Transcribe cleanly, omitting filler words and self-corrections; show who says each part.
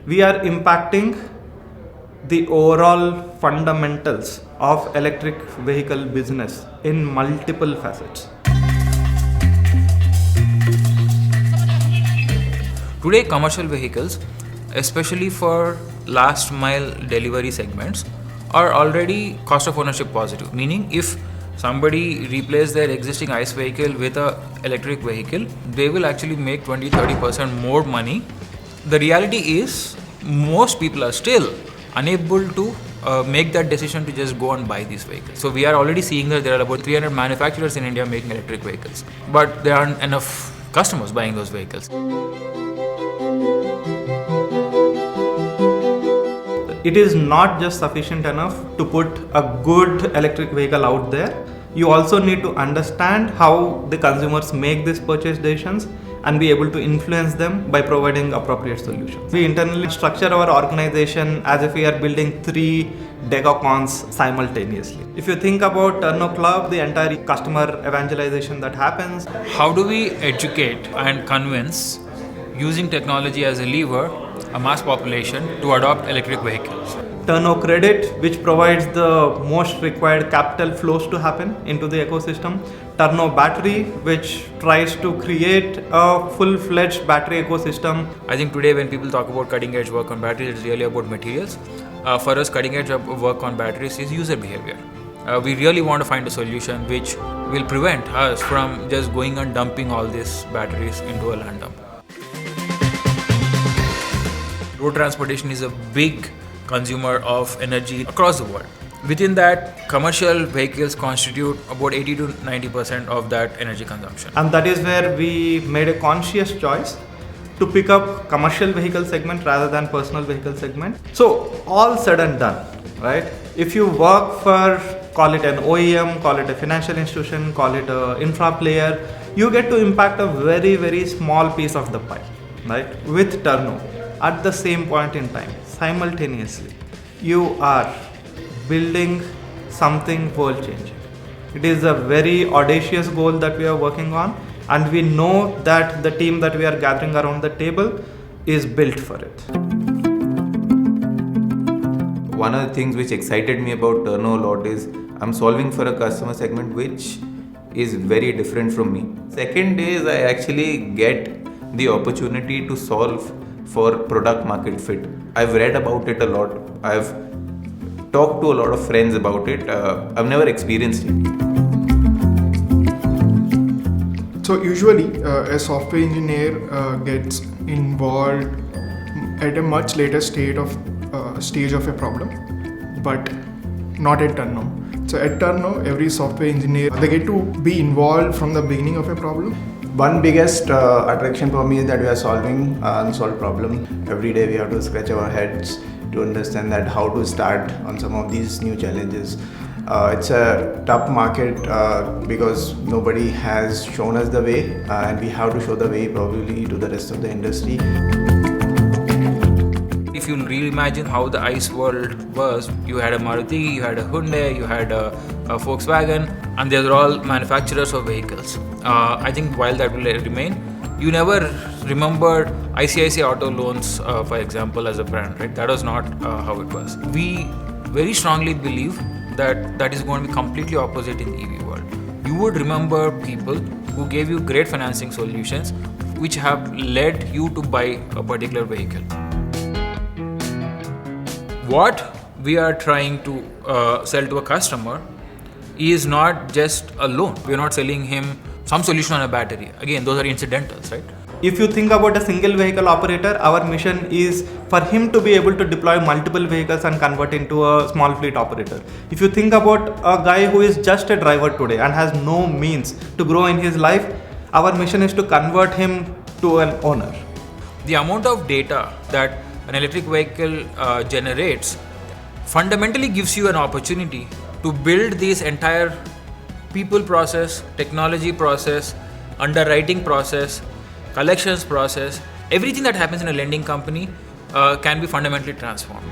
Speaker 1: we are impacting the overall fundamentals of electric vehicle business in multiple facets.
Speaker 2: Today, commercial vehicles, especially for last mile delivery segments, are already cost of ownership positive. Meaning, if somebody replaces their existing ICE vehicle with an electric vehicle, they will actually make 20-30% more money. The reality is, most people are still unable to make that decision to just go and buy these vehicles. So we are already seeing that there are about 300 manufacturers in India making electric vehicles, but there aren't enough customers buying those vehicles.
Speaker 1: It is not just sufficient enough to put a good electric vehicle out there. You also need to understand how the consumers make these purchase decisions and be able to influence them by providing appropriate solutions. We internally structure our organization as if we are building 3 decacons simultaneously. If you think about Turno Club, the entire customer evangelization that happens.
Speaker 2: How do we educate and convince, using technology as a lever, a mass population to adopt electric vehicles?
Speaker 1: Turno Credit, which provides the most required capital flows to happen into the ecosystem. Turno Battery, which tries to create a full-fledged battery ecosystem.
Speaker 2: I think today when people talk about cutting-edge work on batteries, it's really about materials. For us, cutting-edge work on batteries is user behavior. We really want to find a solution which will prevent us from just going and dumping all these batteries into a land dump. Road transportation is a big consumer of energy across the world. Within that, commercial vehicles constitute about 80 to 90% of that energy consumption.
Speaker 1: And that is where we made a conscious choice to pick up commercial vehicle segment rather than personal vehicle segment. So all said and done, right? If you work for, call it an OEM, call it a financial institution, call it an infra player, you get to impact a very, very small piece of the pie, right? With Turno, at the same point in time, simultaneously, you are building something world changing. It is a very audacious goal that we are working on, and we know that the team that we are gathering around the table is built for it.
Speaker 3: One of the things which excited me about Turno a lot is I'm solving for a customer segment which is very different from me. Second is I actually get the opportunity to solve for product market fit. I've read about it a lot. I've talked to a lot of friends about it. I've never experienced it.
Speaker 4: So usually a software engineer gets involved at a much later stage of a problem, but not at Turno. So at Turno, every software engineer, they get to be involved from the beginning of a problem.
Speaker 5: One biggest attraction for me is that we are solving an unsolved problem. Every day we have to scratch our heads to understand that how to start on some of these new challenges. It's a tough market because nobody has shown us the way, and we have to show the way probably to the rest of the industry.
Speaker 2: If you reimagine how the ICE world was, you had a Maruti, you had a Hyundai, you had a Volkswagen, and these are all manufacturers of vehicles. I think while that will remain, you never remember ICICI Auto Loans, for example, as a brand, right? That was not how it was. We very strongly believe that is going to be completely opposite in the EV world. You would remember people who gave you great financing solutions which have led you to buy a particular vehicle. What we are trying to sell to a customer is not just a loan. We are not selling him some solution on a battery. Again, those are incidentals, right?
Speaker 1: If you think about a single vehicle operator, our mission is for him to be able to deploy multiple vehicles and convert into a small fleet operator. If you think about a guy who is just a driver today and has no means to grow in his life, our mission is to convert him to an owner.
Speaker 2: The amount of data that an electric vehicle generates fundamentally gives you an opportunity to build this entire people process, technology process, underwriting process, collections process. Everything that happens in a lending company can be fundamentally transformed.